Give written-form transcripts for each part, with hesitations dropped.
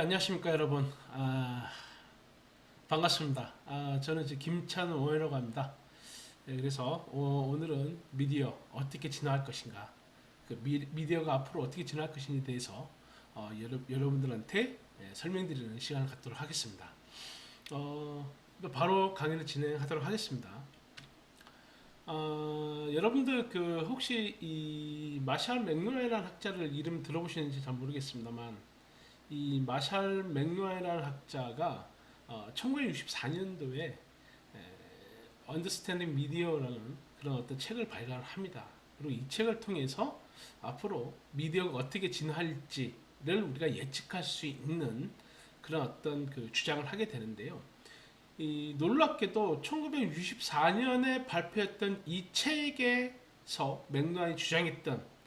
안녕하십니까 여러분. 반갑습니다. 저는 이제 김찬 오해라고 합니다. 그래서 오늘은 미디어 어떻게 진화할 것인가, 미디어가 앞으로 어떻게 진화할 것인지에 대해서 여러분들한테 설명드리는 시간을 갖도록 하겠습니다. 바로 강의를 진행하도록 하겠습니다. 여러분들 혹시 이 마샬 맥루에라는 학자를 이름 들어보시는지 잘 모르겠습니다만, 이 마샬 맥루에라는 학자가 1964년도에 Understanding Media라는 그런 어떤 책을 발간합니다. 그리고 이 책을 통해서 앞으로 미디어가 어떻게 진화할지를 우리가 예측할 수 있는 그런 어떤 주장을 하게 되는데요. 이 놀랍게도 1964년에 발표했던 이 책에서 맥루안이 주장했던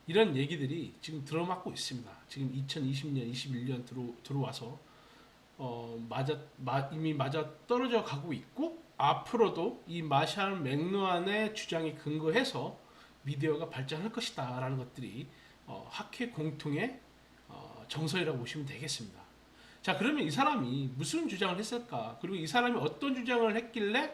이런 얘기들이 지금 들어맞고 있습니다. 지금 2020년, 21년 들어와서 이미 맞아 떨어져 가고 있고, 앞으로도 이 마샬 맥루안의 주장에 근거해서 미디어가 발전할 것이다 라는 것들이 학회 공통의 정서이라고 보시면 되겠습니다. 자, 그러면 이 사람이 무슨 주장을 했을까? 그리고 이 사람이 어떤 주장을 했길래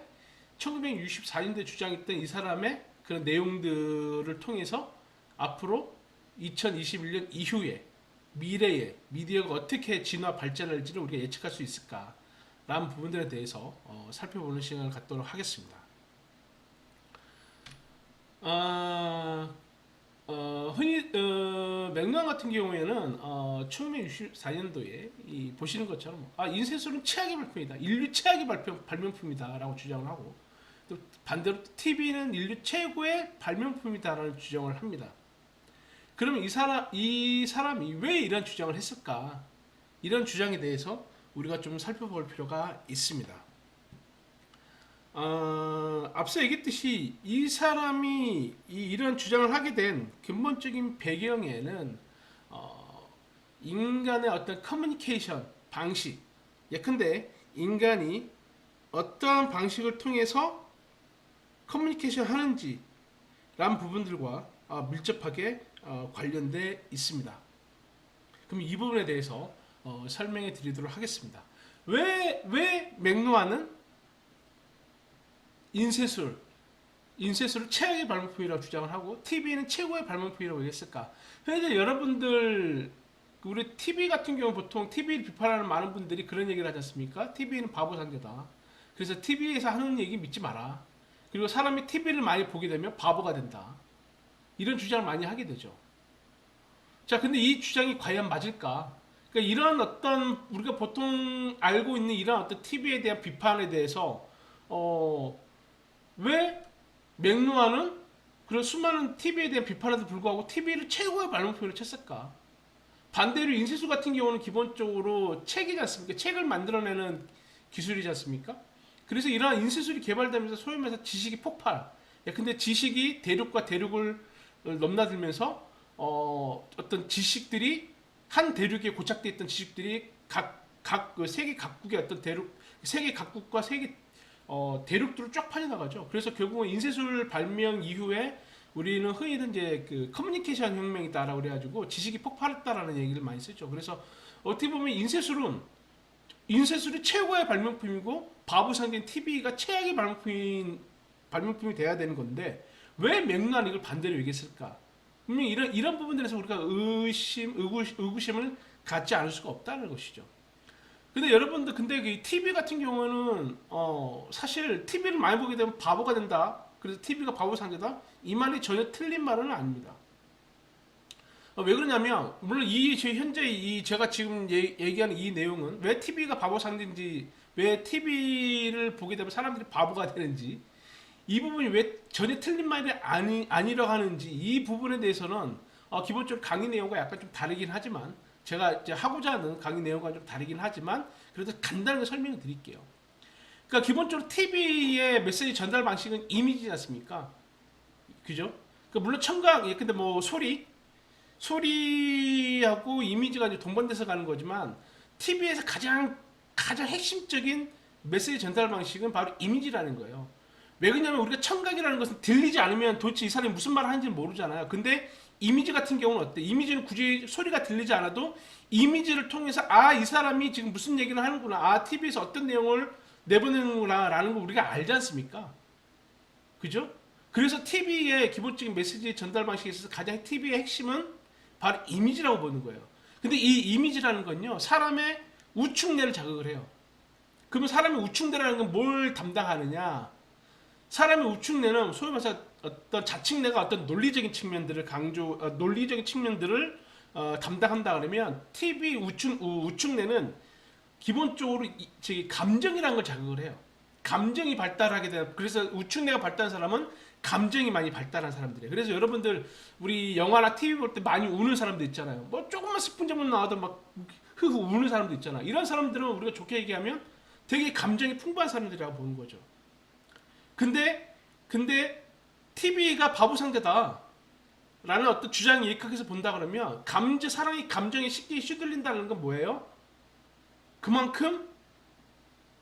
1964년도에 주장했던 이 사람의 그런 내용들을 통해서 앞으로 2021년 이후에 미래에 미디어가 어떻게 진화 발전할지를 우리가 예측할 수 있을까 라는 부분들에 대해서 살펴보는 시간을 갖도록 하겠습니다. 흔히 맥루안 같은 경우에는 1964년도에 보시는 것처럼 인쇄술은 최악의 발명품이다, 인류 최악의 발명품이다 라고 주장을 하고, 또 반대로 TV는 인류 최고의 발명품이다 라는 주장을 합니다. 그러면 이 사람이 왜 이런 주장을 했을까? 이런 주장에 대해서 우리가 좀 살펴볼 필요가 있습니다. 앞서 얘기했듯이 이 사람이 이런 주장을 하게 된 근본적인 배경에는 인간의 어떤 커뮤니케이션 방식, 예컨대 인간이 어떠한 방식을 통해서 커뮤니케이션 하는지 라는 부분들과 밀접하게 관련돼 있습니다. 그럼 이 부분에 대해서 설명해 드리도록 하겠습니다. 왜 맥루안은 인쇄술을 최악의 발명품이라고 주장을 하고 TV는 최고의 발명품이라고 얘기했을까? 현재 여러분들 우리 TV 같은 경우 보통 TV를 비판하는 많은 분들이 그런 얘기를 하지 않습니까? TV는 바보 상대다. 그래서 TV에서 하는 얘기 믿지 마라. 그리고 사람이 TV를 많이 보게 되면 바보가 된다. 이런 주장을 많이 하게 되죠. 자, 근데 이 주장이 과연 맞을까? 그러니까 이런 어떤 우리가 보통 알고 있는 이런 어떤 TV에 대한 비판에 대해서 왜 맥루안은 그런 수많은 TV에 대한 비판에도 불구하고 TV를 최고의 발명품으로 쳤을까? 반대로 인쇄술 같은 경우는 기본적으로 책이지 않습니까? 책을 만들어내는 기술이지 않습니까? 그래서 이러한 인쇄술이 개발되면서 소위 말해서 지식이 폭발. 근데 지식이 대륙과 대륙을 넘나들면서 어떤 지식들이 한 대륙에 고착되어 있던 지식들이 각 세계 각국의 어떤 세계 각국과 세계 대륙들로 쫙 퍼져나가죠. 그래서 결국은 인쇄술 발명 이후에 우리는 흔히들 이제 커뮤니케이션 혁명이다라고 그래가지고 지식이 폭발했다라는 얘기를 많이 쓰죠. 그래서 어떻게 보면 인쇄술이 최고의 발명품이고 바보 상대인 TV가 최악의 발명품이 돼야 되는 건데, 왜 맥루안이 이걸 반대로 얘기했을까? 분명히 이런 부분들에서 우리가 의구심을 갖지 않을 수가 없다는 것이죠. 근데 여러분들, 근데 TV 같은 경우는 사실 TV를 많이 보게 되면 바보가 된다. 그래서 TV가 바보 상대다. 이 말이 전혀 틀린 말은 아닙니다. 왜 그러냐면, 물론 현재 제가 지금 얘기하는 이 내용은 왜 TV가 바보 상대인지, 왜 TV를 보게 되면 사람들이 바보가 되는지, 이 부분이 왜 전혀 틀린 말이 아니라고 하는지, 이 부분에 대해서는 기본적으로 강의 내용과 약간 좀 다르긴 하지만, 제가 이제 하고자 하는 강의 내용과 좀 다르긴 하지만 그래도 간단하게 설명을 드릴게요. 그러니까 기본적으로 TV의 메시지 전달 방식은 이미지지 않습니까? 그죠? 그러니까 물론 청각, 근데 뭐 소리하고 이미지가 이제 동반돼서 가는 거지만, TV에서 가장 핵심적인 메시지 전달 방식은 바로 이미지라는 거예요. 왜 그러냐면 우리가 청각이라는 것은 들리지 않으면 도대체 이 사람이 무슨 말을 하는지 모르잖아요. 근데 이미지 같은 경우는 어때? 이미지는 굳이 소리가 들리지 않아도 이미지를 통해서 이 사람이 지금 무슨 얘기를 하는구나. TV에서 어떤 내용을 내보내는구나 라는 걸 우리가 알지 않습니까? 그죠? 그래서 TV의 기본적인 메시지 전달 방식에 있어서 가장 TV의 핵심은 바로 이미지라고 보는 거예요. 근데 이 이미지라는 건요, 사람의 우측내를 자극을 해요. 그러면 사람의 우측내라는 건 뭘 담당하느냐? 사람의 우측내는 소위 말해서 어떤 자측내가 어떤 논리적인 측면들을 논리적인 측면들을 담당한다 그러면 TV 우측내는 기본적으로 감정이라는 걸 자극을 해요. 감정이 발달하게 돼요. 그래서 우측내가 발달한 사람은 감정이 많이 발달한 사람들이에요. 그래서 여러분들 우리 영화나 TV 볼 때 많이 우는 사람도 있잖아요. 뭐 조금만 스푼 정도 나와도 막 흐흐 우는 사람도 있잖아. 이런 사람들은 우리가 좋게 얘기하면 되게 감정이 풍부한 사람들이라고 보는 거죠. 근데 TV가 바보 상대다 라는 어떤 주장이 일각에서 본다 그러면 사람이 감정에 쉽게 휘둘린다는 건 뭐예요? 그만큼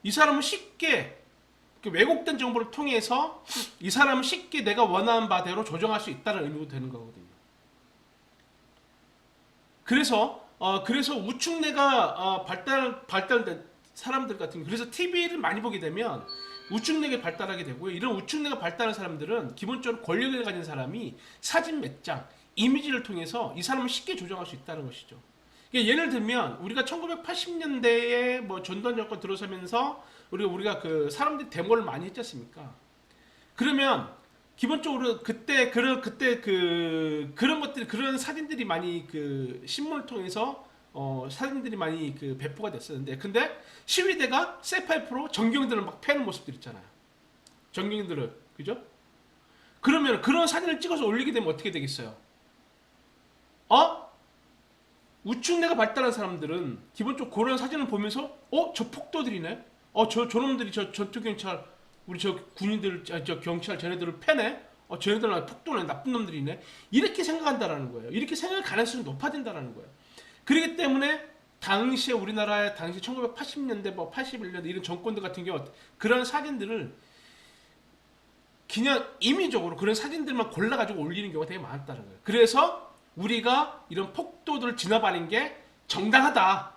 이 사람은 쉽게 왜곡된 정보를 통해서 이 사람은 쉽게 내가 원하는 바대로 조정할 수 있다는 의미가 되는 거거든요. 그래서 우측내가 발달된 사람들 같은 경우, 그래서 TV를 많이 보게 되면 우측내가 발달하게 되고요. 이런 우측내가 발달한 사람들은 기본적으로 권력을 가진 사람이 사진 몇 장, 이미지를 통해서 이 사람을 쉽게 조정할 수 있다는 것이죠. 그러니까 예를 들면 우리가 1980년대에 뭐 전두환 정권 들어서면서 우리가 그 사람들이 데모를 많이 했지 않습니까? 그러면 기본적으로 그때 그런 것들이 그런 사진들이 많이 그 신문을 통해서 사진들이 많이 그 배포가 됐었는데, 근데 시위대가 쇠파이프로 전경들을 막 패는 모습들 있잖아요. 전경들을, 그죠? 그러면 그런 사진을 찍어서 올리게 되면 어떻게 되겠어요? 우측내가 발달한 사람들은 기본적으로 그런 사진을 보면서 저 폭도들이네. 저놈들이 전투 경찰, 우리 저 군인들, 저 경찰 쟤네들을 패네. 쟤네들은 폭도네, 나쁜 놈들이네. 이렇게 생각한다라는 거예요. 이렇게 생각할 가능성이 높아진다라는 거예요. 그렇기 때문에 당시에 우리나라의 당시 1980년대, 81년대 이런 정권들 같은 경우 그런 사진들을 그냥 임의적으로 그런 사진들만 골라가지고 올리는 경우가 되게 많았다는 거예요. 그래서 우리가 이런 폭도들을 진압하는 게 정당하다.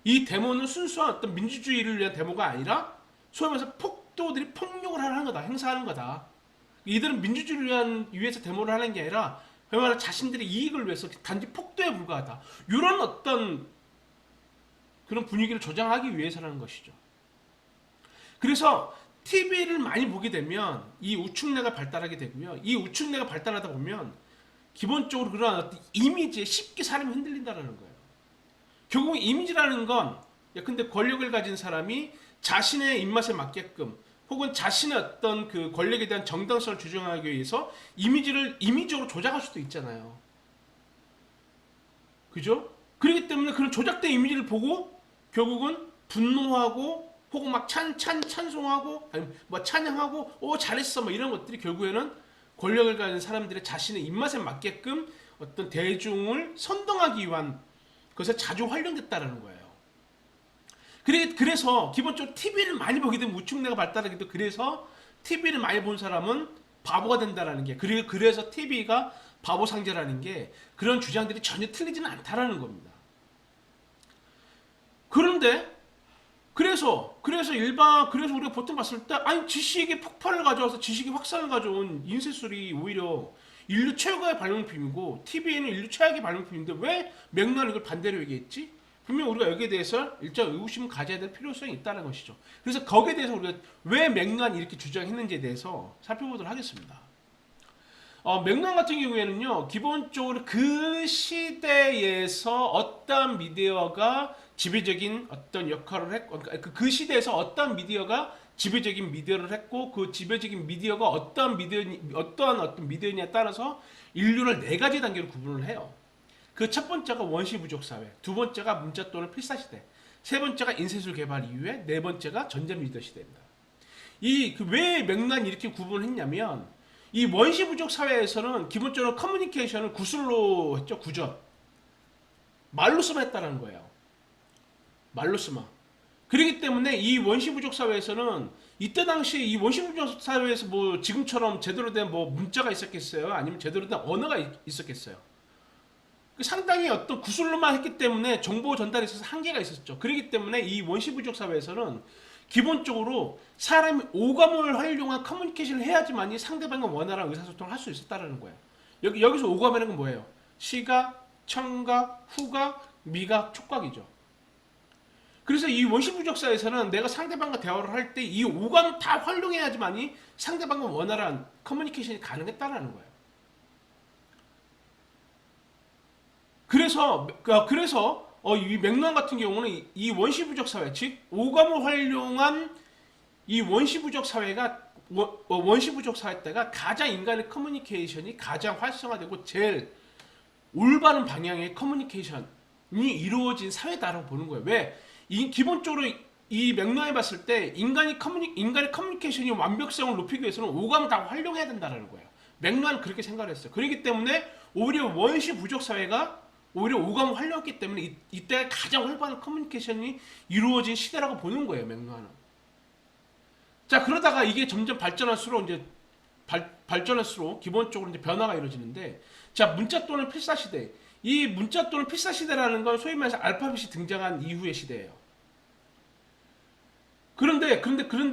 이 데모는 순수한 어떤 민주주의를 위한 데모가 아니라 소위 말해서 폭도들이 폭력을 하는 거다. 행사하는 거다. 이들은 민주주의를 위해서 데모를 하는 게 아니라 그야말로 자신들의 이익을 위해서 단지 폭도에 불과하다. 이런 어떤 그런 분위기를 조장하기 위해서라는 것이죠. 그래서 TV를 많이 보게 되면 이 우측내가 발달하게 되고요. 이 우측내가 발달하다 보면 기본적으로 그런 어떤 이미지에 쉽게 사람이 흔들린다는 거예요. 결국 이미지라는 건 근데 권력을 가진 사람이 자신의 입맛에 맞게끔 혹은 자신의 어떤 그 권력에 대한 정당성을 주장하기 위해서 이미지적으로 조작할 수도 있잖아요. 그죠? 그렇기 때문에 그런 조작된 이미지를 보고 결국은 분노하고 혹은 막 찬송하고 아니면 뭐 찬양하고 잘했어 뭐 이런 것들이 결국에는 권력을 가진 사람들의 자신의 입맛에 맞게끔 어떤 대중을 선동하기 위한 것에 자주 활용됐다라는 거예요. 그래서 기본적으로 TV를 많이 보게 되면 우측내가 발달하기도, 그래서 TV를 많이 본 사람은 바보가 된다라는 게, 그래서 TV가 바보 상제라는 게 그런 주장들이 전혀 틀리지는 않다라는 겁니다. 그런데 그래서 우리가 보통 봤을 때 지식의 폭발을 가져와서 지식의 확산을 가져온 인쇄술이 오히려 인류 최고의 발명품이고 TV는 인류 최악의 발명품인데 왜 맥락은 이걸 반대로 얘기했지? 분명 우리가 여기에 대해서 일정 의구심을 가져야 될 필요성이 있다는 것이죠. 그래서 거기에 대해서 우리가 왜 맥락이 이렇게 주장했는지에 대해서 살펴보도록 하겠습니다. 맥락 같은 경우에는요, 기본적으로 그 시대에서 어떤 미디어가 지배적인 어떤 역할을 했고, 그 시대에서 어떤 미디어가 지배적인 미디어를 했고, 그 지배적인 미디어가 어떠한 미디어냐에 따라서 인류를 네 가지 단계로 구분을 해요. 그 첫 번째가 원시 부족 사회, 두 번째가 문자 또는 필사 시대, 세 번째가 인쇄술 개발 이후에, 네 번째가 전자 미디어 시대입니다. 왜 맥락이 이렇게 구분을 했냐면, 이 원시 부족 사회에서는 기본적으로 커뮤니케이션을 구술로 했죠. 구전. 말로 쓰만 했다는 거예요. 말로 쓰마. 그렇기 때문에 이 원시 부족 사회에서는 이때 당시에 이 원시 부족 사회에서 뭐 지금처럼 제대로 된 뭐 문자가 있었겠어요? 아니면 제대로 된 언어가 있었겠어요? 상당히 어떤 구술로만 했기 때문에 정보 전달에 있어서 한계가 있었죠. 그렇기 때문에 이 원시 부족 사회에서는 기본적으로 사람이 오감을 활용한 커뮤니케이션을 해야지만이 상대방과 원활한 의사소통을 할 수 있었다는 거예요. 여기서 오감이라는 건 뭐예요? 시각, 청각, 후각, 미각, 촉각이죠. 그래서 이 원시 부족 사회에서는 내가 상대방과 대화를 할 때 이 오감 다 활용해야지만이 상대방과 원활한 커뮤니케이션이 가능했다는 거예요. 그래서 이 맥락 같은 경우는 이 원시 부족 사회, 즉 오감을 활용한 이 원시 부족 사회가 원시 부족 사회 때가 가장 인간의 커뮤니케이션이 가장 활성화되고 제일 올바른 방향의 커뮤니케이션이 이루어진 사회다라고 보는 거예요. 왜? 기본적으로 이 맥락에 봤을 때 인간의 커뮤니케이션이 완벽성을 높이기 위해서는 오감을 다 활용해야 된다는 거예요. 맥락은 그렇게 생각을 했어요. 그렇기 때문에 오히려 원시 부족 사회가 오히려 오감을 활용했기 때문에 이때 가장 활발한 커뮤니케이션이 이루어진 시대라고 보는 거예요. 맥락은. 자, 그러다가 이게 점점 발전할수록 이제 발전할수록 기본적으로 이제 변화가 이루어지는데, 자, 문자 또는 필사 시대. 이 문자 또는 필사 시대라는 건 소위 말해서 알파벳이 등장한 이후의 시대예요. 그런데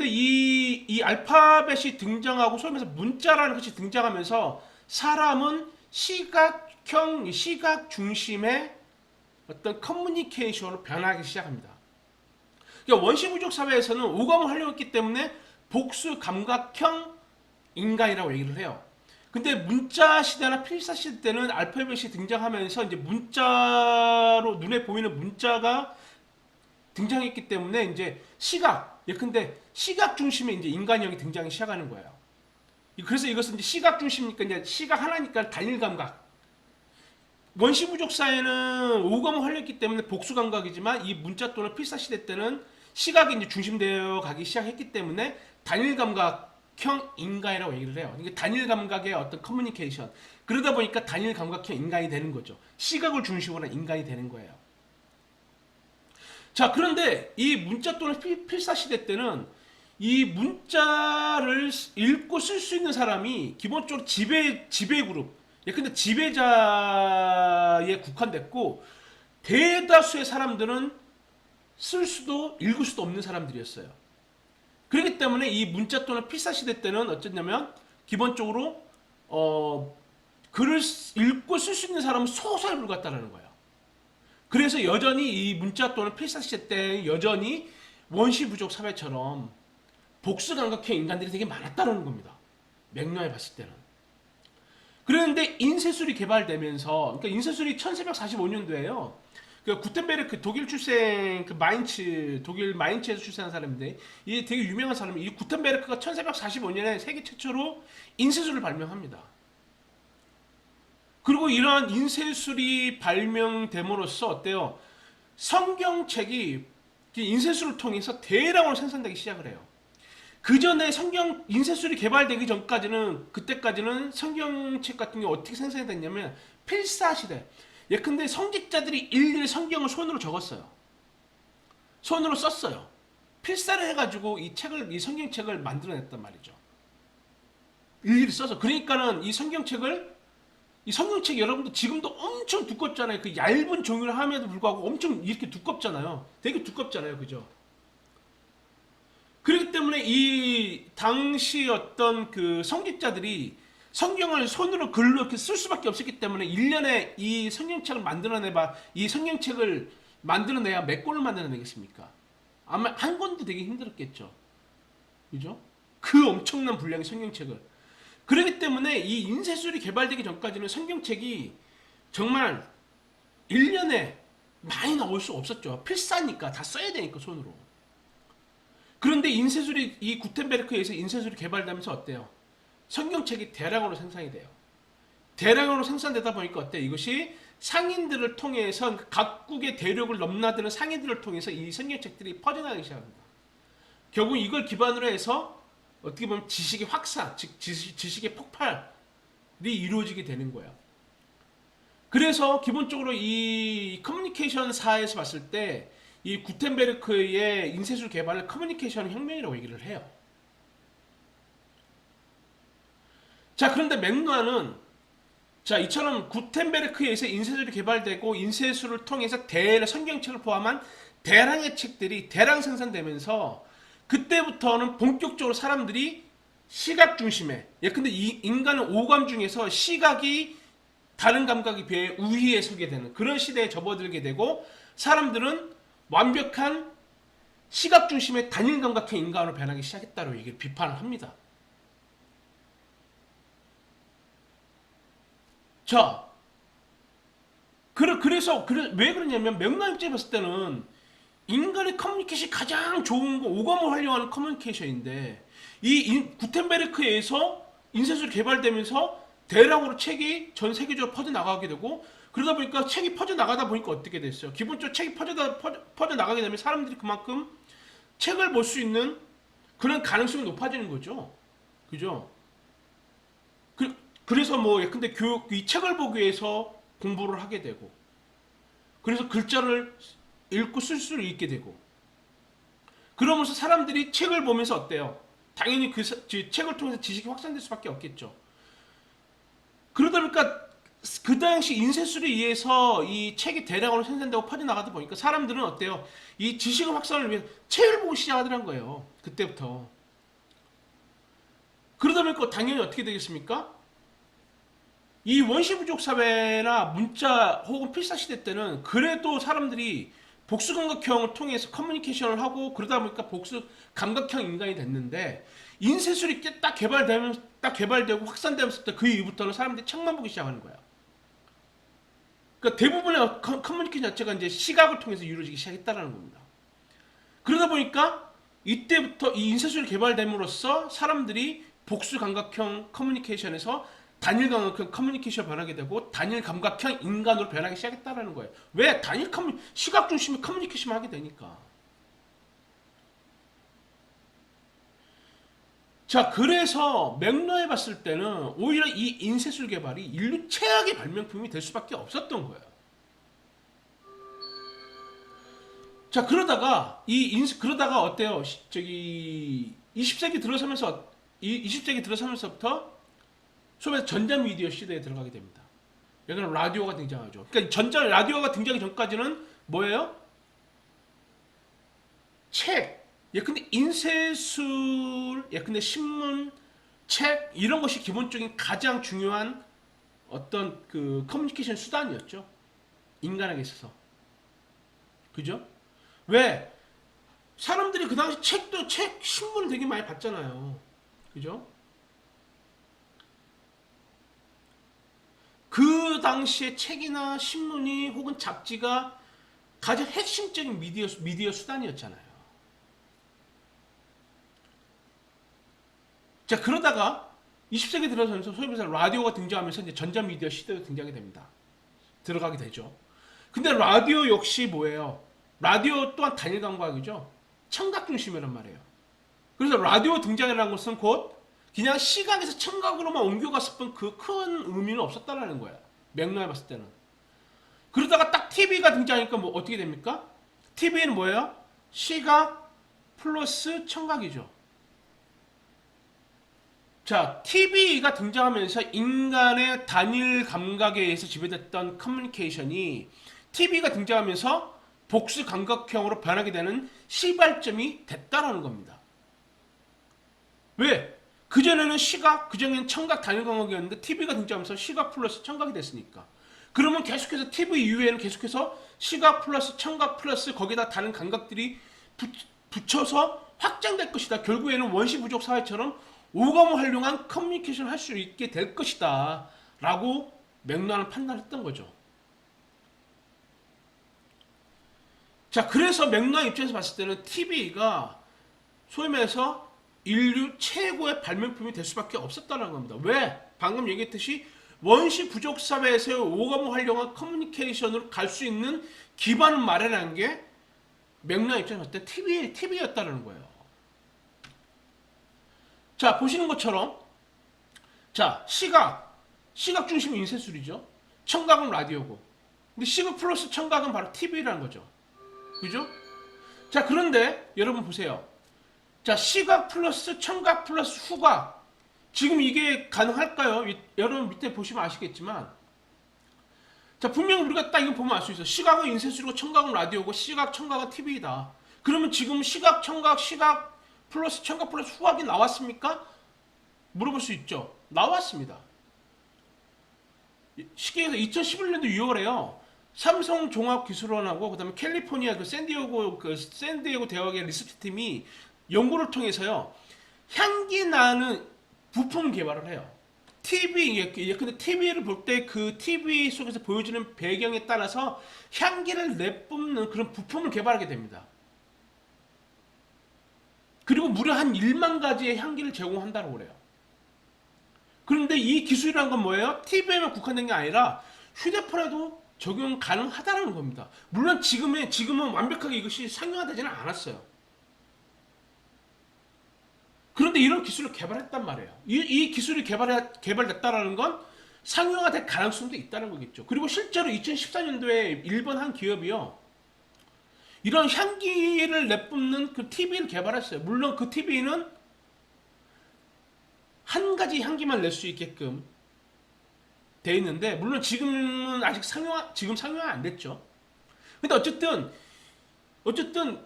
이 알파벳이 등장하고 소위 말해서 문자라는 것이 등장하면서 사람은 시각 중심의 어떤 커뮤니케이션으로 변하기 시작합니다. 그러니까 원시 부족 사회에서는 오감을 활용했기 때문에 복수 감각형 인간이라고 얘기를 해요. 근데 문자 시대나 필사 시대 때는 알파벳이 등장하면서 이제 문자로 눈에 보이는 문자가 등장했기 때문에 이제 예컨대 시각 중심의 이제 인간형이 등장하기 시작하는 거예요. 그래서 이것은 이제 시각 중심이니까 이제 시각 하나니까 단일 감각. 원시 부족 사회는 오감을 활용했기 때문에 복수 감각이지만 이 문자 또는 필사 시대 때는 시각이 이제 중심되어 가기 시작했기 때문에 단일 감각형 인간이라고 얘기를 해요. 이게 단일 감각의 어떤 커뮤니케이션. 그러다 보니까 단일 감각형 인간이 되는 거죠. 시각을 중심으로 한 인간이 되는 거예요. 자, 그런데 이 문자 또는 필사 시대 때는 이 문자를 읽고 쓸 수 있는 사람이 기본적으로 지배 그룹, 근데 지배자에 국한됐고 대다수의 사람들은 쓸 수도 읽을 수도 없는 사람들이었어요. 그렇기 때문에 이 문자 또는 필사 시대 때는 어쨌냐면 기본적으로 글을 읽고 쓸 수 있는 사람은 소수에 불과했다는 거예요. 그래서 여전히 이 문자 또는 필사 시대 때 여전히 원시 부족 사회처럼 복수 감각형 인간들이 되게 많았다는 겁니다. 맥락에 봤을 때는. 그런데 인쇄술이 개발되면서, 그러니까 인쇄술이 1445년도에요. 그 구텐베르크 독일 출생, 독일 마인츠에서 출생한 사람인데, 이 되게 유명한 사람이, 이 구텐베르크가 1445년에 세계 최초로 인쇄술을 발명합니다. 그리고 이러한 인쇄술이 발명됨으로써 어때요? 성경책이 인쇄술을 통해서 대량으로 생산되기 시작을 해요. 그 전에 인쇄술이 개발되기 전까지는, 그때까지는 성경책 같은 게 어떻게 생산이 됐냐면 필사시대. 예컨대 성직자들이 일일이 성경을 손으로 적었어요. 손으로 썼어요. 필사를 해가지고 이 성경책을 만들어냈단 말이죠. 일일이 써서. 그러니까는 이 성경책 여러분들 지금도 엄청 두껍잖아요. 그 얇은 종이를 함에도 불구하고 엄청 이렇게 두껍잖아요. 되게 두껍잖아요. 그죠? 그렇기 때문에 이 당시 어떤 그 성직자들이 성경을 손으로 글로 이렇게 쓸 수밖에 없었기 때문에 1년에 이 성경책을 만들어내야 몇 권을 만들어내겠습니까? 아마 한 권도 되게 힘들었겠죠. 그죠? 그 엄청난 분량의 성경책을. 그렇기 때문에 이 인쇄술이 개발되기 전까지는 성경책이 정말 1년에 많이 나올 수 없었죠. 필사니까 다 써야 되니까 손으로. 그런데 이 구텐베르크에서 인쇄술이 개발되면서 어때요? 성경책이 대량으로 생산이 돼요. 대량으로 생산되다 보니까 어때요? 이것이 상인들을 통해서 각국의 대륙을 넘나드는 상인들을 통해서 이 성경책들이 퍼져나가기 시작합니다. 결국 이걸 기반으로 해서 어떻게 보면 지식의 확산, 즉 지식의 폭발이 이루어지게 되는 거예요. 그래서 기본적으로 이 커뮤니케이션사에서 봤을 때 이 구텐베르크의 인쇄술 개발을 커뮤니케이션 혁명이라고 얘기를 해요. 자, 그런데 맥루하는 자, 이처럼 구텐베르크에 의해서 인쇄술이 개발되고 인쇄술을 통해서 성경책을 포함한 대량의 책들이 대량 생산되면서 그때부터는 본격적으로 사람들이 시각 중심에, 근데 이 인간은 오감 중에서 시각이 다른 감각에 비해 우위에 서게 되는 그런 시대에 접어들게 되고, 사람들은 완벽한 시각 중심의 단일 감각형 인간으로 변하기 시작했다고 얘기를 비판을 합니다. 자, 그래서 왜 그러냐면 맥락의 입장에 봤을 때는 인간의 커뮤니케이션이 가장 좋은 거, 오감을 활용하는 커뮤니케이션인데, 이 구텐베르크에 의해서 인쇄술이 개발되면서 대량으로 책이 전 세계적으로 퍼져나가게 되고, 그러다 보니까 책이 퍼져나가다 보니까 어떻게 됐어요? 기본적으로 책이 퍼져나가게 되면 사람들이 그만큼 책을 볼 수 있는 그런 가능성이 높아지는 거죠. 그죠? 그래서 근데 이 책을 보기 위해서 공부를 하게 되고, 그래서 글자를 읽고 쓸 수를 읽게 되고, 그러면서 사람들이 책을 보면서 어때요? 당연히 그 책을 통해서 지식이 확산될 수밖에 없겠죠. 그러다 보니까 그 당시 인쇄술에 의해서 이 책이 대량으로 생산되고 퍼져나가다 보니까 사람들은 어때요? 이 지식의 확산을 위해 책을 보고 시작하더란 거예요. 그때부터. 그러다 보니까 당연히 어떻게 되겠습니까? 이 원시부족 사회나 문자 혹은 필사시대 때는 그래도 사람들이 복수감각형을 통해서 커뮤니케이션을 하고, 그러다 보니까 복수감각형 인간이 됐는데, 인쇄술이 딱 개발되고 확산되면서 그 이후부터는 사람들이 책만 보기 시작하는 거야. 그러니까 대부분의 커뮤니케이션 자체가 이제 시각을 통해서 이루어지기 시작했다는 겁니다. 그러다 보니까 이때부터 이 인쇄술이 개발됨으로써 사람들이 복수감각형 커뮤니케이션에서 단일 감각형 커뮤니케이션을 변하게 되고 단일 감각형 인간으로 변하기 시작했다는 거예요. 왜? 시각 중심의 커뮤니케이션을 하게 되니까. 자, 그래서 맥러에 봤을 때는 오히려 이 인쇄술 개발이 인류 최악의 발명품이 될 수밖에 없었던 거예요. 자, 그러다가 어때요? 20세기 들어서면서부터 소위 전자미디어 시대에 들어가게 됩니다. 여기는 라디오가 등장하죠. 그러니까 라디오가 등장하기 전까지는 뭐예요? 책, 예컨대 인쇄술, 예컨대 신문, 책, 이런 것이 기본적인 가장 중요한 어떤 그 커뮤니케이션 수단이었죠. 인간에게 있어서. 그죠? 왜? 사람들이 그 당시 신문을 되게 많이 봤잖아요. 그죠? 그 당시에 책이나 신문이 혹은 잡지가 가장 핵심적인 미디어 수단이었잖아요. 자, 그러다가 20세기 들어서면서 소위 말해서 라디오가 등장하면서 이제 전자미디어 시대가 등장하게 됩니다. 들어가게 되죠. 근데 라디오 역시 뭐예요? 라디오 또한 단일 감각이죠. 청각 중심이란 말이에요. 그래서 라디오 등장이라는 것은 곧 그냥 시각에서 청각으로만 옮겨갔을 뿐 그 큰 의미는 없었다라는 거야. 맥락에 봤을 때는. 그러다가 딱 TV가 등장하니까 뭐 어떻게 됩니까? TV는 뭐예요? 시각 플러스 청각이죠. 자, TV가 등장하면서 인간의 단일 감각에 의해서 지배됐던 커뮤니케이션이 TV가 등장하면서 복수 감각형으로 변하게 되는 시발점이 됐다라는 겁니다. 왜? 그전에는 그전에는 청각 단일 감각이었는데 TV가 등장하면서 시각 플러스 청각이 됐으니까. 그러면 계속해서 TV 이후에는 계속해서 시각 플러스 청각 플러스 거기다 다른 감각들이 붙여서 확장될 것이다. 결국에는 원시부족 사회처럼 오감을 활용한 커뮤니케이션을 할 수 있게 될 것이다. 라고 맥락을 판단했던 거죠. 자, 그래서 맥락 입장에서 봤을 때는 TV가 소위 말해서 인류 최고의 발명품이 될 수밖에 없었다는 겁니다. 왜? 방금 얘기했듯이 원시 부족 사회에서의 오감을 활용한 커뮤니케이션으로 갈 수 있는 기반을 마련한 게 맥락 입장에서 봤을 때 TV였다는 거예요. 자, 보시는 것처럼 자, 시각 중심 인쇄술이죠. 청각은 라디오고. 근데 시각 플러스 청각은 바로 TV라는 거죠. 그죠? 자, 그런데 여러분 보세요. 자, 시각 플러스 청각 플러스 후각. 지금 이게 가능할까요? 여러분 밑에 보시면 아시겠지만, 자, 분명히 우리가 딱 이거 보면 알 수 있어. 시각은 인쇄술이고 청각은 라디오고 시각, 청각은 TV이다. 그러면 지금 시각, 청각, 시각 플러스 청각 플러스 후각이 나왔습니까? 물어볼 수 있죠. 나왔습니다. 시계에서 2011년도 6월에요. 삼성종합기술원하고 그다음에 캘리포니아 샌디에고 대학의 리서치 팀이 연구를 통해서요. 향기 나는 부품 개발을 해요. 근데 TV를 볼 때 그 TV 속에서 보여주는 배경에 따라서 향기를 내뿜는 그런 부품을 개발하게 됩니다. 그리고 무려 한 1만 가지의 향기를 제공한다고 그래요. 그런데 이 기술이란 건 뭐예요? TV에만 국한된 게 아니라 휴대폰에도 적용 가능하다는 겁니다. 물론 지금은 완벽하게 이것이 상용화되지는 않았어요. 그런데 이런 기술을 개발했단 말이에요. 이 기술이 개발됐다는 건 상용화될 가능성도 있다는 거겠죠. 그리고 실제로 2014년도에 일본 한 기업이요. 이런 향기를 내뿜는 그 TV를 개발했어요. 물론 그 TV는 한 가지 향기만 낼 수 있게끔 돼 있는데, 물론 지금은 아직 상용화 안 됐죠. 근데 어쨌든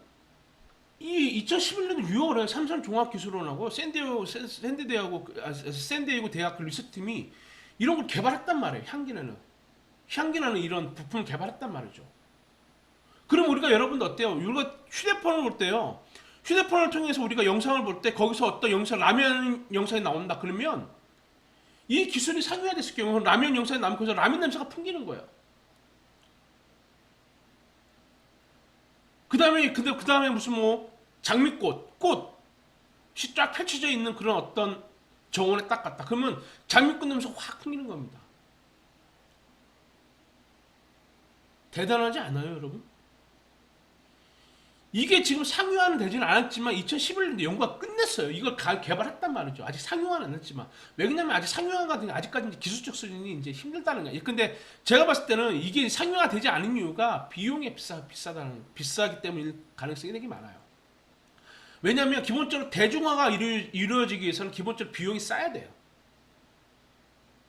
이 2011년 6월에 삼성종합기술원하고 샌디에이고 대학 리서치팀이 이런 걸 개발했단 말이에요. 향기나는 이런 부품을 개발했단 말이죠. 그럼 여러분들 어때요? 우리가 휴대폰을 볼 때요. 휴대폰을 통해서 우리가 영상을 볼 때 거기서 어떤 라면 영상이 나온다 그러면 이 기술이 상용화됐을 경우 라면 영상이 나면 거기서 라면 냄새가 풍기는 거예요. 그 다음에 무슨 꽃이 쫙 펼쳐져 있는 그런 어떤 정원에 딱 갔다. 그러면 장미꽃 냄새가 확 풍기는 겁니다. 대단하지 않아요, 여러분? 이게 지금 상용화는 되지는 않았지만 2011년도 연구가 끝냈어요. 이걸 개발했단 말이죠. 아직 상용화는 안 했지만. 왜냐면 아직 상용화가 아직까지 기술적 수준이 이제 힘들다는 거예요. 근데 제가 봤을 때는 이게 상용화 되지 않은 이유가 비용이 비싸기 때문일 가능성이 되게 많아요. 왜냐하면 기본적으로 대중화가 이루어지기 위해서는 기본적으로 비용이 싸야 돼요.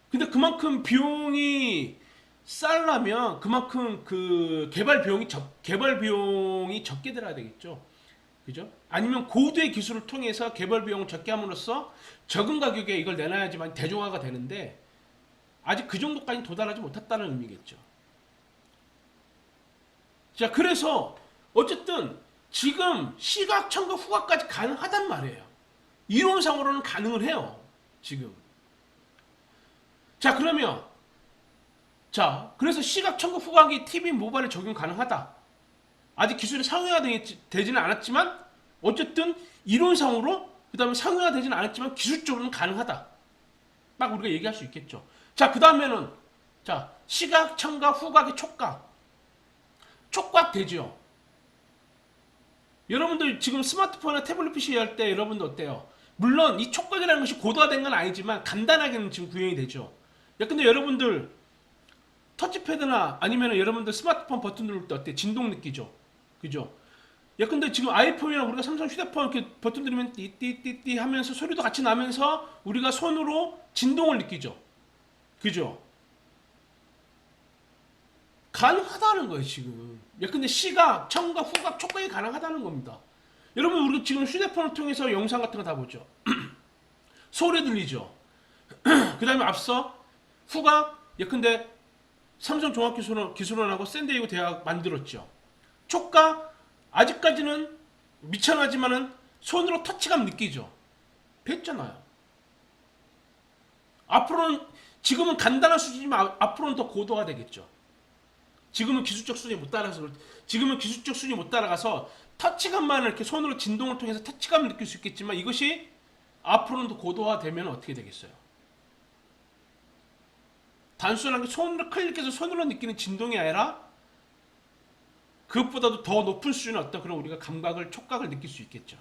근데 그만큼 비용이 싸려면 그만큼 그 개발 비용이 적게 들어야 되겠죠. 그죠? 아니면 고도의 기술을 통해서 개발 비용을 적게 함으로써 적은 가격에 이걸 내놔야지만 대중화가 되는데 아직 그 정도까지 도달하지 못했다는 의미겠죠. 자, 그래서 어쨌든 지금 시각, 청각, 후각까지 가능하단 말이에요. 이론상으로는 가능을 해요. 지금. 그래서 시각, 청각, 후각이 TV, 모바일에 적용 가능하다. 아직 기술이 상용화되지는 않았지만 어쨌든 이론상으로 그 다음에 상용화되지는 않았지만 기술적으로는 가능하다. 딱 우리가 얘기할 수 있겠죠. 자, 그 다음에는 시각, 청각, 후각의 촉각 되죠. 여러분들 지금 스마트폰이나 태블릿 PC 할 때 여러분들 어때요? 물론 이 촉각이라는 것이 고도화된 건 아니지만 간단하게는 지금 구현이 되죠. 근데 여러분들 터치패드나 아니면 여러분들 스마트폰 버튼 누를 때 어때? 진동 느끼죠? 그죠? 근데 지금 아이폰이나 우리가 삼성 휴대폰 이렇게 버튼 누르면 띠띠띠띠 하면서 소리도 같이 나면서 우리가 손으로 진동을 느끼죠? 그죠? 가능하다는 거예요, 지금. 근데 시각, 청각, 후각, 촉각이 가능하다는 겁니다. 여러분, 우리 지금 휴대폰을 통해서 영상 같은 거 다 보죠? 소리 들리죠? 그 다음에 앞서 후각, 근데 삼성종합기술원하고 샌디에이고 대학 만들었죠. 촉각, 아직까지는 미천하지만은 손으로 터치감 느끼죠? 됐잖아요. 지금은 간단한 수준이지만 앞으로는 더 고도화 되겠죠. 지금은 기술적 수준이 못 따라가서 터치감만 이렇게 손으로 진동을 통해서 터치감을 느낄 수 있겠지만 이것이 앞으로는 더 고도화되면 어떻게 되겠어요? 단순하게 손으로 클릭해서 손으로 느끼는 진동이 아니라 그것보다도 더 높은 수준의 어떤 그런 우리가 촉각을 느낄 수 있겠죠.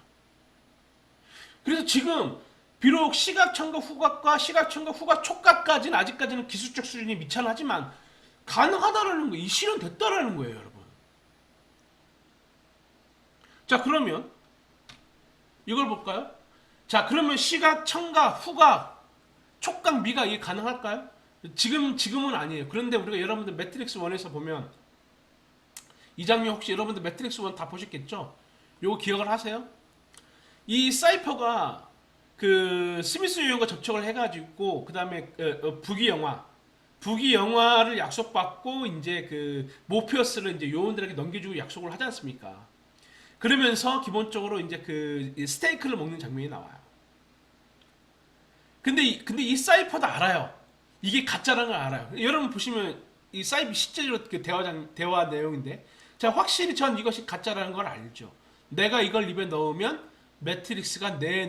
그래서 지금 비록 시각, 청각, 후각과 시각, 청각, 후각, 촉각까지는 아직까지는 기술적 수준이 미천하지만 가능하다라는 거예요. 이 실현됐다라는 거예요, 여러분. 자, 그러면 이걸 볼까요? 자, 그러면 시각, 청각, 후각, 촉각, 미각 이게 가능할까요? 지금은 아니에요. 그런데 우리가 여러분들 매트릭스 1에서 보면 이 장면 혹시 여러분들 매트릭스 1 다 보셨겠죠? 요거 기억을 하세요? 이 사이퍼가 그 스미스 요원과 접촉을 해가지고 그 다음에 부기 영화를 약속받고 이제 그 모피어스를 이제 요원들에게 넘겨주고 약속을 하지 않습니까? 그러면서 기본적으로 이제 그 스테이크를 먹는 장면이 나와요. 근데 이 사이퍼도 알아요. 이게 가짜라는 걸 알아요. 여러분 보시면 이 사이퍼 실제로 그 대화 내용인데, 자, 확실히 전 이것이 가짜라는 걸 알죠. 내가 이걸 입에 넣으면 매트릭스가 내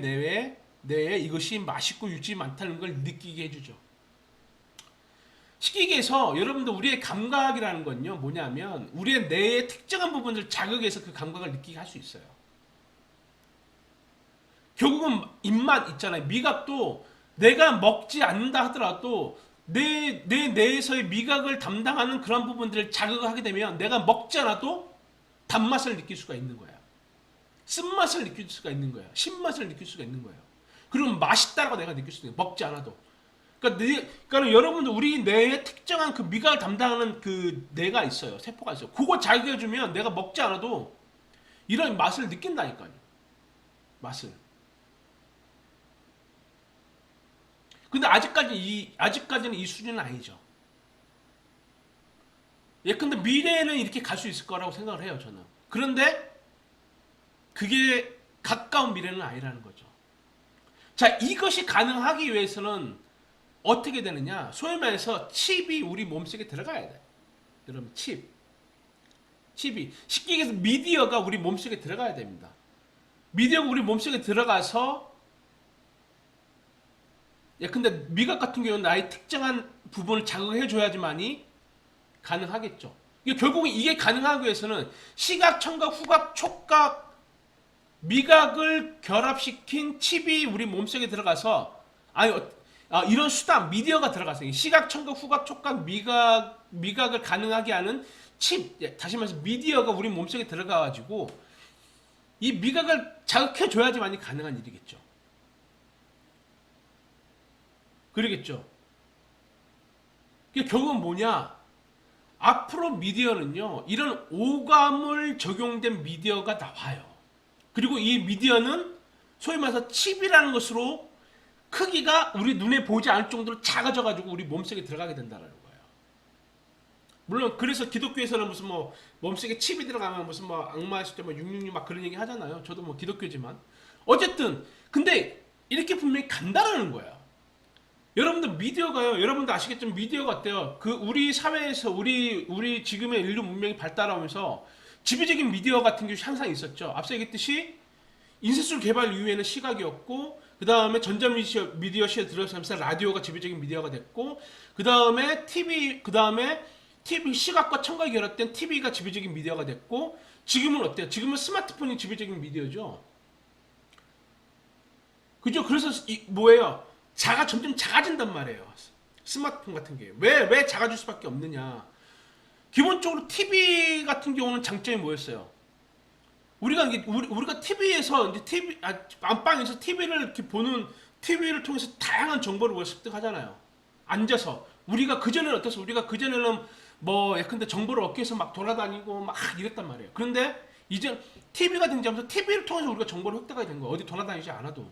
뇌에 이것이 맛있고 유지 많다는 걸 느끼게 해주죠. 쉽게 얘기해서 여러분들 우리의 감각이라는 건요 뭐냐면 우리의 뇌의 특정한 부분을 자극해서 그 감각을 느끼게 할 수 있어요. 결국은 입맛 있잖아요. 미각도 내가 먹지 않는다 하더라도 내 뇌에서의 미각을 담당하는 그런 부분들을 자극을 하게 되면 내가 먹지 않아도 단맛을 느낄 수가 있는 거야. 쓴맛을 느낄 수가 있는 거야. 신맛을 느낄 수가 있는 거예요. 그리고 맛있다고 내가 느낄 수도 있는 거야. 먹지 않아도. 그러니까 여러분들 우리 뇌에 특정한 그 미각을 담당하는 그 뇌가 있어요. 세포가 있어요. 그거 자극해주면 내가 먹지 않아도 이런 맛을 느낀다니까요. 맛을. 근데 아직까지는 이 수준은 아니죠. 예, 근데 미래에는 이렇게 갈 수 있을 거라고 생각을 해요, 저는. 그런데 그게 가까운 미래는 아니라는 거죠. 자, 이것이 가능하기 위해서는 어떻게 되느냐? 소위 말해서 칩이 우리 몸속에 들어가야 돼. 여러분, 칩이. 쉽게 얘기해서 미디어가 우리 몸속에 들어가야 됩니다. 미디어가 우리 몸속에 들어가서 근데 미각 같은 경우는 나의 특정한 부분을 자극해줘야지만이 가능하겠죠. 결국은 이게 가능하기 위해서는 시각, 청각, 후각, 촉각, 미각을 결합시킨 칩이 우리 몸속에 들어가서 이런 수단, 미디어가 들어가서 시각, 청각, 후각, 촉각, 미각을 가능하게 하는 칩, 다시 말해서 미디어가 우리 몸속에 들어가가지고 이 미각을 자극해줘야지만이 가능한 일이겠죠. 그러겠죠. 결국은 뭐냐? 앞으로 미디어는요, 이런 오감을 적용된 미디어가 나와요. 그리고 이 미디어는 소위 말해서 칩이라는 것으로 크기가 우리 눈에 보이지 않을 정도로 작아져가지고 우리 몸속에 들어가게 된다는 거예요. 물론 그래서 기독교에서는 무슨 뭐 몸속에 칩이 들어가면 무슨 뭐 악마 있을 때 뭐 666 막 그런 얘기 하잖아요. 저도 뭐 기독교지만 어쨌든 근데 이렇게 분명히 간다라는 거예요. 여러분들 미디어가요. 여러분들 아시겠지만 미디어가 어때요? 그 우리 사회에서 우리 지금의 인류 문명이 발달하면서 지배적인 미디어 같은 게 항상 있었죠. 앞서 얘기했듯이 인쇄술 개발 이후에는 시각이었고 그 다음에 전자미디어 시대에 들어서면서 라디오가 지배적인 미디어가 됐고 그 다음에 TV 시각과 청각이 결합된 TV가 지배적인 미디어가 됐고 지금은 어때요? 지금은 스마트폰이 지배적인 미디어죠. 그죠? 그래서 뭐예요? 점점 작아진단 말이에요. 스마트폰 같은 게. 왜 작아질 수밖에 없느냐. 기본적으로 TV 같은 경우는 장점이 뭐였어요? 우리가 TV에서, 안방에서 TV를 이렇게 TV를 통해서 다양한 정보를 습득하잖아요. 앉아서. 우리가 그전에는 어땠어? 우리가 그전에는 예컨대 정보를 얻기 위해서 막 돌아다니고 막 이랬단 말이에요. 그런데 이제 TV가 등장하면서 TV를 통해서 우리가 정보를 획득하게 된 거예요. 어디 돌아다니지 않아도.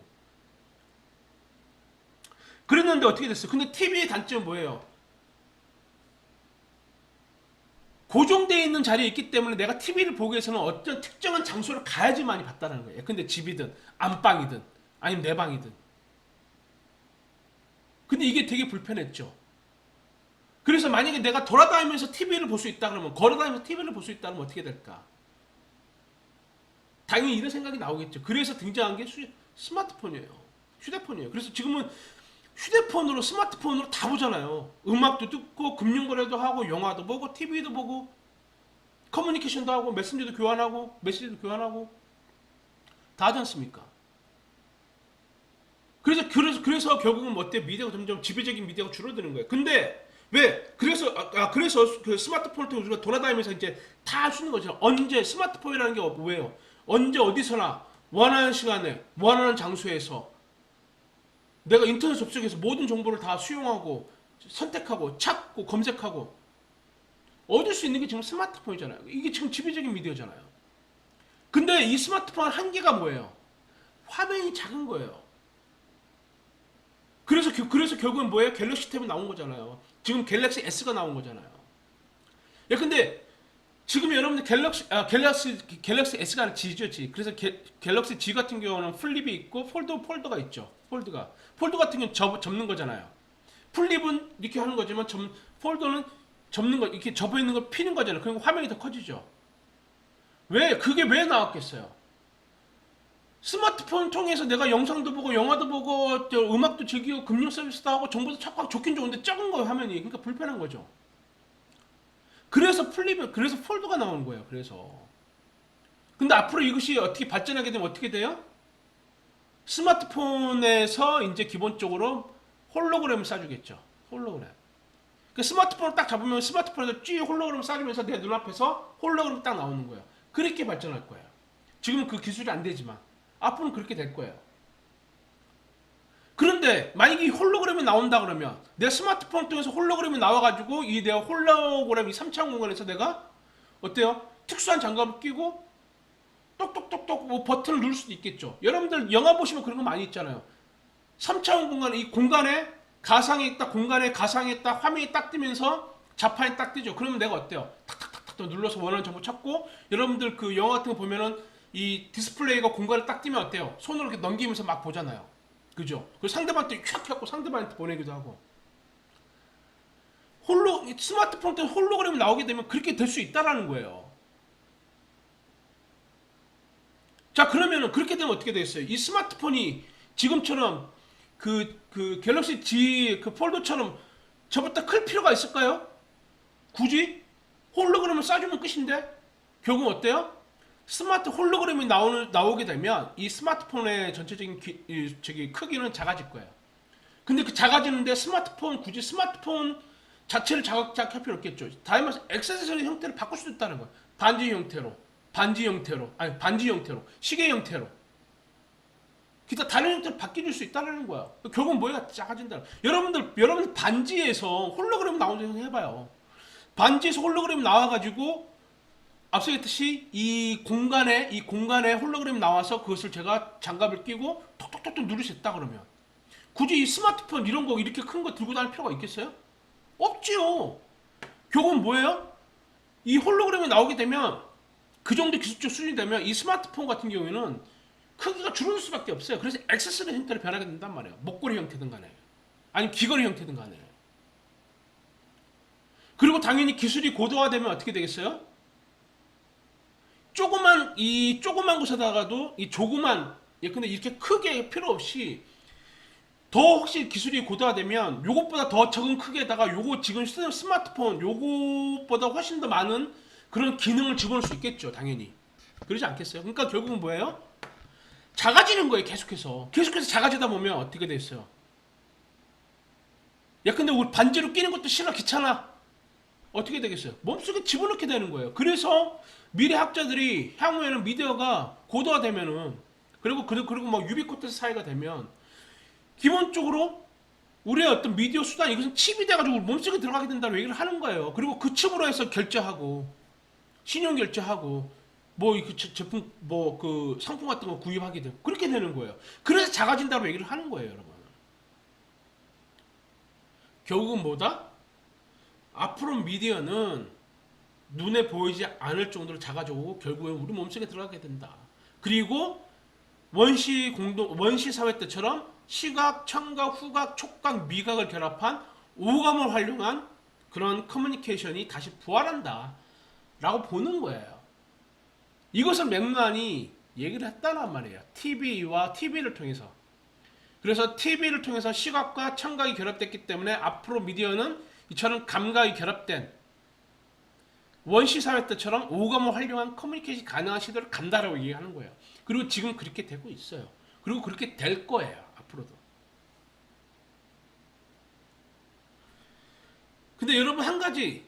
그랬는데 어떻게 됐어요? 근데 TV의 단점은 뭐예요? 고정되어 있는 자리에 있기 때문에 내가 TV를 보기 위해서는 어떤 특정한 장소를 가야지만이 봤다는 거예요. 근데 집이든 안방이든 아니면 내 방이든. 근데 이게 되게 불편했죠. 그래서 만약에 내가 돌아다니면서 TV를 볼 수 있다 그러면 걸어다니면서 TV를 볼 수 있다 그러면 어떻게 될까? 당연히 이런 생각이 나오겠죠. 그래서 등장한 게 스마트폰이에요. 휴대폰이에요. 그래서 지금은 휴대폰으로 스마트폰으로 다 보잖아요. 음악도 듣고 금융거래도 하고 영화도 보고 TV도 보고 커뮤니케이션도 하고 메신저도 교환하고 메시지도 교환하고 다 하지 않습니까? 그래서 결국은 어때? 미디어가 점점 지배적인 미디어가 줄어드는 거예요. 근데 왜? 그래서 그 스마트폰을 통해 우리가 돌아다니면서 이제 다 할 수 있는 거죠. 언제 스마트폰이라는 게 뭐예요? 언제 어디서나 원하는 시간에 원하는 장소에서 내가 인터넷 접속해서 모든 정보를 다 수용하고 선택하고 찾고 검색하고 얻을 수 있는 게 지금 스마트폰이잖아요. 이게 지금 지배적인 미디어잖아요. 근데 이 스마트폰 한계가 뭐예요? 화면이 작은 거예요. 그래서 결국은 뭐예요? 갤럭시 탭이 나온 거잖아요. 지금 갤럭시 S가 나온 거잖아요. 야, 근데 지금 여러분들 갤럭시 S가 아니라 G죠, G. 그래서 갤럭시 G 같은 경우는 플립이 있고 폴더가 있죠. 폴더 같은 경우는 접는 거잖아요. 플립은 이렇게 하는 거지만 폴더는 접는 거, 이렇게 접어 있는 걸 피는 거잖아요. 그리고 화면이 더 커지죠. 그게 왜 나왔겠어요? 스마트폰 통해서 내가 영상도 보고 영화도 보고 음악도 즐기고 금융 서비스도 하고 정보도 찾고 좋긴 좋은데 적은 거예요, 화면이. 그러니까 불편한 거죠. 그래서 폴더가 나오는 거예요. 근데 앞으로 이것이 어떻게 발전하게 되면 어떻게 돼요? 스마트폰에서 이제 기본적으로 홀로그램을 쏴주겠죠. 홀로그램. 그 스마트폰을 딱 잡으면 스마트폰에서 쥐 홀로그램을 쏴주면서 내 눈앞에서 홀로그램이 딱 나오는 거예요. 그렇게 발전할 거예요. 지금은 그 기술이 안 되지만 앞으로는 그렇게 될 거예요. 그런데 만약에 이 홀로그램이 나온다 그러면 내 스마트폰 통해서 홀로그램이 나와가지고 이 내가 홀로그램 이 3차원 공간에서 내가 어때요? 특수한 장갑을 끼고 똑똑똑똑 뭐 버튼을 누를 수도 있겠죠. 여러분들 영화 보시면 그런 거 많이 있잖아요. 3차원 공간에 이 공간에 가상에 딱 공간에 가상에 딱 화면이 딱 뜨면서 자판이 딱 뜨죠. 그러면 내가 어때요? 탁탁탁탁 눌러서 원하는 정보 찾고 여러분들 그 영화 같은 거 보면은 이 디스플레이가 공간을 딱 뜨면 어때요? 손으로 이렇게 넘기면서 막 보잖아요. 그죠? 그리고 상대방한테 촥 해갖고 상대방한테 보내기도 하고. 스마트폰 때 홀로그램이 나오게 되면 그렇게 될 수 있다라는 거예요. 자, 그러면은 그렇게 되면 어떻게 되겠어요? 이 스마트폰이 지금처럼 그 갤럭시 G 그 폴더처럼 저보다 클 필요가 있을까요? 굳이? 홀로그램을 쏴주면 끝인데? 결국 어때요? 스마트 홀로그램이 나오게 되면 이 스마트폰의 전체적인 크기는 작아질 거예요. 근데 그 작아지는데 굳이 스마트폰 자체를 자극할 필요 없겠죠. 다시 말해서 액세서리 형태를 바꿀 수도 있다는 거예요. 반지 형태로, 시계 형태로. 기타 다른 형태로 바뀌어질 수 있다는 거야. 결국은 뭐가 작아진다. 여러분들 반지에서 홀로그램 나온 적 해봐요. 반지에서 홀로그램이 나와가지고 앞서 했듯이 이 공간에 홀로그램이 나와서 그것을 제가 장갑을 끼고 톡톡톡톡 누를 수 있다 그러면 굳이 이 스마트폰 이런 거 이렇게 큰 거 들고 다닐 필요가 있겠어요? 없지요. 결국은 뭐예요? 이 홀로그램이 나오게 되면 그 정도 기술적 수준이 되면 이 스마트폰 같은 경우에는 크기가 줄어들 수밖에 없어요. 그래서 액세서리 형태로 변하게 된단 말이에요. 목걸이 형태든 간에 아니면 귀걸이 형태든 간에. 그리고 당연히 기술이 고도화되면 어떻게 되겠어요? 조그만 곳에다가도 근데 이렇게 크게 필요 없이 더 혹시 기술이 고도화되면 요것보다 더 적은 크기에다가 요거 지금 쓰는 스마트폰 요것보다 훨씬 더 많은 그런 기능을 집어넣을 수 있겠죠. 당연히. 그러지 않겠어요? 그러니까 결국은 뭐예요? 작아지는 거예요. 계속해서 작아지다 보면 어떻게 됐어요? 야, 근데 우리 반지로 끼는 것도 싫어, 귀찮아. 어떻게 되겠어요? 몸속에 집어넣게 되는 거예요. 그래서 미래 학자들이 향후에는 미디어가 고도화되면은 그리고 막 유비쿼터스 사회가 되면 기본적으로 우리의 어떤 미디어 수단 이것은 칩이 돼가지고 몸속에 들어가게 된다는 얘기를 하는 거예요. 그리고 그 칩으로 해서 결제하고 신용 결제하고 제품 그 상품 같은 거 구입하게 되고 그렇게 되는 거예요. 그래서 작아진다고 얘기를 하는 거예요, 여러분. 결국은 뭐다? 앞으로 미디어는 눈에 보이지 않을 정도로 작아지고 결국엔 우리 몸속에 들어가게 된다. 그리고 원시 사회 때처럼 시각, 청각, 후각, 촉각, 미각을 결합한 오감을 활용한 그런 커뮤니케이션이 다시 부활한다. 라고 보는 거예요. 이것을 맥란이 얘기를 했다란 말이에요. TV를 통해서. 그래서 TV를 통해서 시각과 청각이 결합됐기 때문에 앞으로 미디어는 이처럼 감각이 결합된 원시 사회 때처럼 오감을 활용한 커뮤니케이션이 가능한 시대를 간다라고 얘기하는 거예요. 그리고 지금 그렇게 되고 있어요. 그리고 그렇게 될 거예요. 앞으로도. 근데 여러분 한 가지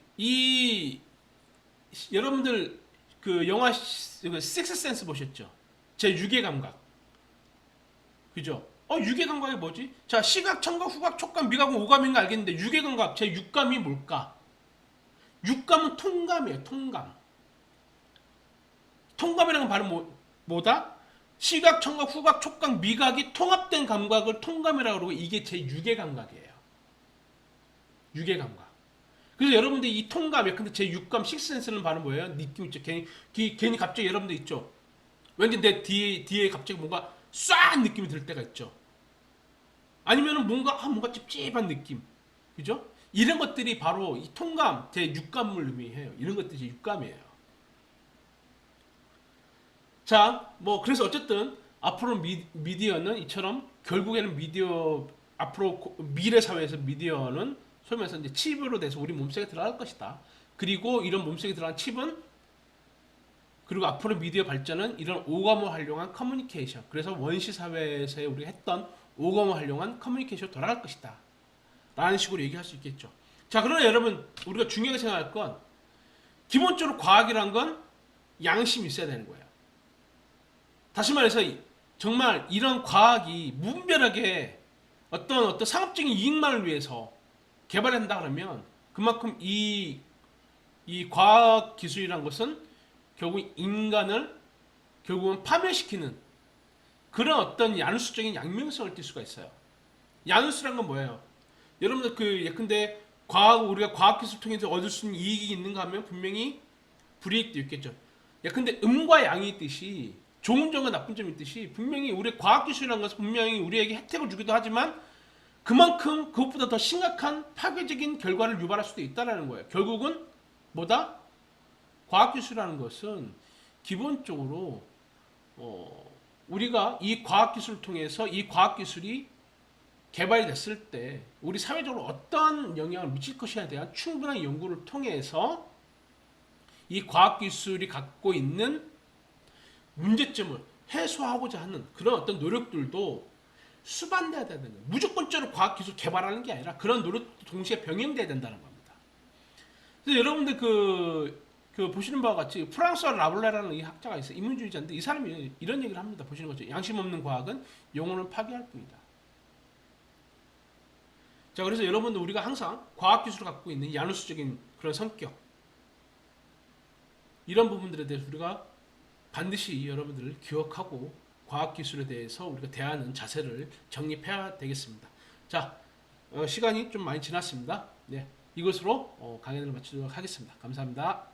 여러분들 그 영화 식스센스 보셨죠? 제 육의 감각. 그죠? 육의 감각이 뭐지? 자, 시각, 청각, 후각, 촉감, 미각은 오감인 거 알겠는데 육의 감각, 제 육감이 뭘까? 육감은 통감이에요. 통감. 통감이라는 건 바로 뭐다? 시각, 청각, 후각, 촉각, 미각이 통합된 감각을 통감이라고 그러고 이게 제 육의 감각이에요. 육의 감각. 그래서 여러분들 이 통감, 근데 제 육감, 식스센스는 바로 뭐예요? 느낌 있죠. 괜히 갑자기 여러분들 있죠. 왠지 내 뒤에 갑자기 뭔가 쏴한 느낌이 들 때가 있죠. 아니면은 뭔가 찝찝한 느낌. 그죠? 이런 것들이 바로 이 통감, 제 육감을 의미해요. 이런 것들이 제 육감이에요. 자, 뭐 그래서 어쨌든 앞으로 미디어는 이처럼 결국에는 앞으로 미래 사회에서 미디어는 소위 말해서 이제 칩으로 돼서 우리 몸속에 들어갈 것이다. 그리고 이런 몸속에 들어간 칩은 그리고 앞으로 미디어 발전은 이런 오감을 활용한 커뮤니케이션. 그래서 원시 사회에서 우리가 했던 오감을 활용한 커뮤니케이션으로 돌아갈 것이다. 라는 식으로 얘기할 수 있겠죠. 자, 그러나 여러분 우리가 중요하게 생각할 건 기본적으로 과학이란 건 양심이 있어야 되는 거예요. 다시 말해서 정말 이런 과학이 무분별하게 어떤 상업적인 이익만을 위해서 개발한다 그러면 그만큼 이 과학 기술이란 것은 결국 인간을 결국은 파멸시키는 그런 어떤 야누스적인 양면성을 띌 수가 있어요. 야누스란 건 뭐예요? 여러분들 예컨대 우리가 과학 기술 통해서 얻을 수 있는 이익이 있는가 하면 분명히 불이익도 있겠죠. 예컨대 음과 양이 있듯이 좋은 점과 나쁜 점이 있듯이 분명히 우리 과학 기술이라는 것은 분명히 우리에게 혜택을 주기도 하지만 그만큼 그것보다 더 심각한 파괴적인 결과를 유발할 수도 있다는 거예요. 결국은 뭐다? 과학기술이라는 것은 기본적으로 우리가 이 과학기술을 통해서 이 과학기술이 개발이 됐을 때 우리 사회적으로 어떤 영향을 미칠 것이냐에 대한 충분한 연구를 통해서 이 과학기술이 갖고 있는 문제점을 해소하고자 하는 그런 어떤 노력들도 수반돼야 되는 거예요. 무조건적으로 과학기술 개발하는 게 아니라 그런 노력도 동시에 병행돼야 된다는 겁니다. 그래서 여러분들 보시는 바와 같이 프랑스와 라블레라는 이 학자가 있어요. 인문주의자인데 이 사람이 이런 얘기를 합니다. 보시는 거죠. 양심 없는 과학은 영혼을 파괴할 뿐이다. 자, 그래서 여러분들 우리가 항상 과학기술을 갖고 있는 야누스적인 그런 성격 이런 부분들에 대해서 우리가 반드시 여러분들을 기억하고 과학기술에 대해서 우리가 대하는 자세를 정립해야 되겠습니다. 자, 시간이 좀 많이 지났습니다. 네, 이것으로 강연을 마치도록 하겠습니다. 감사합니다.